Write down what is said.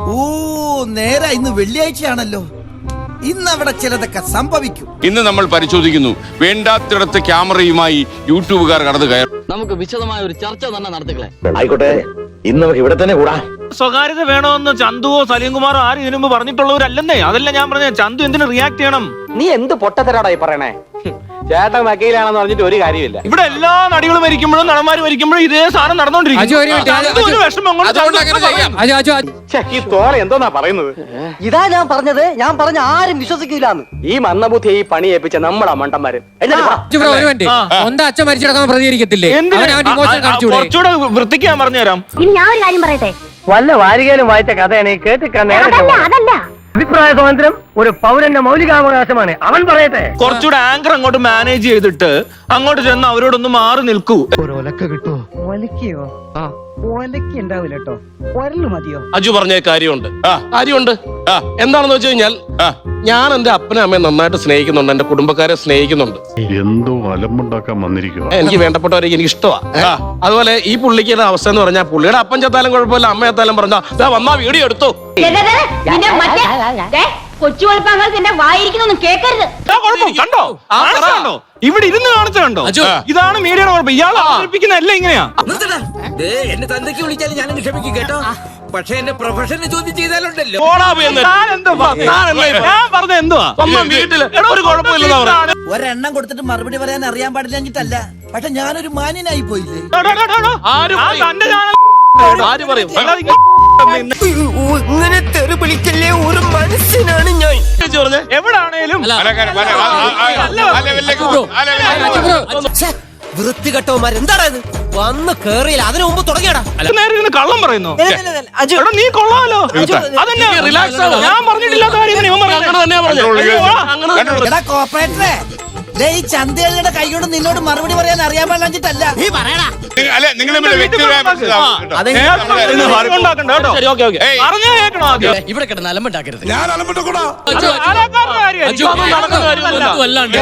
ഓ നേരെ ഇന്ന് വെള്ളിയാഴ്ചയാണല്ലോ. ഇന്ന് അവിടെ ചിലതൊക്കെ സംഭവിക്കും. ഇന്ന് നമ്മൾ പരിശോധിക്കുന്നു. വേണ്ടാത്തിടത്ത് ക്യാമറയുമായി യൂട്യൂബുകാർ കടന്നു കയറും. നമുക്ക് വിശദമായ ഒരു ചർച്ച തന്നെ നടത്തിക്കളെ. ആയിക്കോട്ടെ, ഇന്ന് നമുക്ക് ഇവിടെ തന്നെ കൂടാ. സ്വകാര്യത വേണമെന്ന് ചന്തുവോ സലീംകുമാറോ ആരും ഇതിനു മുമ്പ് പറഞ്ഞിട്ടുള്ളവരല്ലെന്നേ. അതല്ല ഞാൻ പറഞ്ഞ ചന്തു എന്തിനു റിയാക്ട് ചെയ്യണം? നീ എന്ത് പൊട്ടത്തരാടാ ഈ പറയണേ? ചേട്ടൻ വക്കീലാണെന്ന് പറഞ്ഞിട്ട് ഒരു കാര്യമില്ല. ഇവിടെ എല്ലാ നടികളും മരിക്കുമ്പോഴും നടന്മാര് മരിക്കുമ്പോഴും ഇതേ സാധനം നടന്നുകൊണ്ടിരിക്കും. ഈ തോറ എന്തോന്നാ പറയുന്നത്? ഇതാ ഞാൻ പറഞ്ഞത്. ഞാൻ പറഞ്ഞ ആരും വിശ്വസിക്കൂലെന്ന്. ഈ മന്ദബുദ്ധി ഈ പണി ഏൽപ്പിച്ച നമ്മളാ മണ്ടന്മാര്. സ്വന്തം അച്ഛൻ മരിച്ചടക്കാൻ പ്രതികരിക്കത്തില്ലേ? കുറച്ചുകൂടെ വൃത്തിക്ക് ഞാൻ പറഞ്ഞുതരാം. ഇനി ഞാൻ ഒരു കാര്യം പറയട്ടെ. വല്ല വാരികയിലും വായിച്ച കഥയാണ് കേട്ടിക്കാൻ. അതല്ല അഭിപ്രായ സ്വാതന്ത്ര്യം ഒരു പൗരന്റെ മൗലികാവകാശമാണ്. അവൻ പറയട്ടെ. കുറച്ചുകൂടെ ആങ്കർ അങ്ങോട്ട് മാനേജ് ചെയ്തിട്ട് അങ്ങോട്ട് ചെന്ന് അവരോടൊന്ന് മാറി നിൽക്കൂ. ഒരു ഒലക്ക കിട്ടുമോ? ഒലക്കയോ? ഒലക്ക ഉണ്ടാവില്ല കേട്ടോ. ഒരല് മതിയോ? അജു പറഞ്ഞ കാര്യമുണ്ട്. എന്താണെന്ന് വെച്ച് കഴിഞ്ഞാൽ ഞാൻ എന്റെ അപ്പനും അമ്മയും നന്നായിട്ട് സ്നേഹിക്കുന്നുണ്ട്, എന്റെ കുടുംബക്കാരെ സ്നേഹിക്കുന്നുണ്ട്. എന്തോ അലമ്പുണ്ടാക്കാൻ വന്നിരിക്കുക. എനിക്ക് വേണ്ടപ്പെട്ടവരെ എനിക്ക് ഇഷ്ടമാണ്. അതുപോലെ ഈ പുള്ളിക്കുള്ള അവസ്ഥ എന്ന് പറഞ്ഞാൽ പുള്ളിയുടെ അപ്പൻ ചത്താലും കുഴപ്പമില്ല, അമ്മ ചത്താലും പറഞ്ഞാ വന്നാ വീഡിയോ എടുത്തു. കൊച്ചു കുഴപ്പങ്ങൾക്ക് വായിരിക്കുന്നൊന്നും കേൾക്കരുത്. കണ്ടോ ഇവിടെ ഇരുന്ന് കാണിച്ച കണ്ടോ? ഇതാണ് മീഡിയയുടെ കുഴപ്പം. ഇയാൾ അവതരിപ്പിക്കുന്നതല്ല ഇങ്ങനെയാ. എന്നെ തന്തയ്ക്ക് വിളിച്ചാലും ഞാൻ ക്ഷമിക്കും കേട്ടോ. പക്ഷെ എന്റെ പ്രൊഫഷനെ ചോദ്യം ചെയ്താലുണ്ടല്ലോ. ഞാൻ പറഞ്ഞ എന്തുവാ? വീട്ടില് ഒരു കുഴപ്പമില്ലെന്നാ പറയാ. ഒരെണ്ണം കൊടുത്തിട്ട് മറുപടി പറയാൻ അറിയാൻ പാടില്ലെങ്കിട്ടല്ല. പക്ഷെ ഞാനൊരു മാന്യനായി പോയില്ലേ? ഇങ്ങനെ തെറി വിളിക്കല്ലേ, ഒരു മനുഷ്യനാണ് ഞാൻ. എവിടാണേലും വൃത്തികെട്ടവന്മാർ എന്താണ് ഇത്? വന്ന് കേറിയില്ല, അതിനു മുമ്പ് തുടങ്ങിയടാ. നേരെ കള്ളം പറയുന്നു. നീ കൊള്ളാലോ. അതന്നെ റിലാക്സ് ആവും. ഞാൻ പറഞ്ഞിട്ടില്ലാത്ത എടാ കോപ്പറേറ്ററെ, ഈ ചന്തയുടെ കൈ കൊണ്ട് നിന്നോട് മറുപടി പറയാൻ അറിയാൻ പാടില്ല. നീ പറയടാ. ഇവിടെ കിടന്ന് അലമ്പുണ്ടാക്കരുത്. അല്ലാണ്ട്